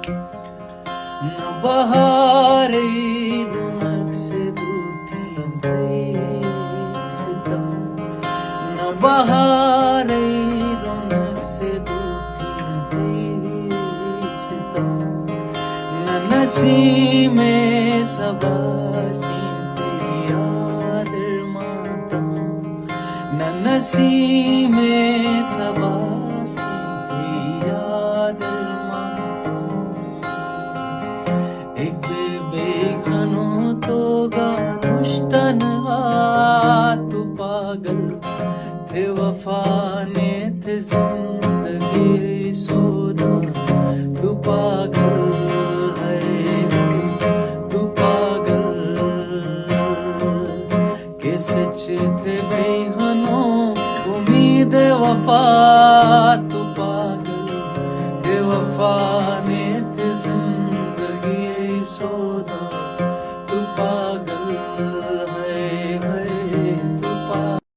न बहारे रौनक से दूती सितम, न बहारे रौनक से दूती सितम, न नसीमे सबस्ती तेरी याद मातम, न नसीमे सबस्ती तेरी याद मातम। एक बेखनो तो गानुश्तन तू पागल थे, वफा ने थे जिंदगी सौदा, तू पागल है तू पागल के सच थे बेहनो उम्मीद वफा, तू पागल थे वफा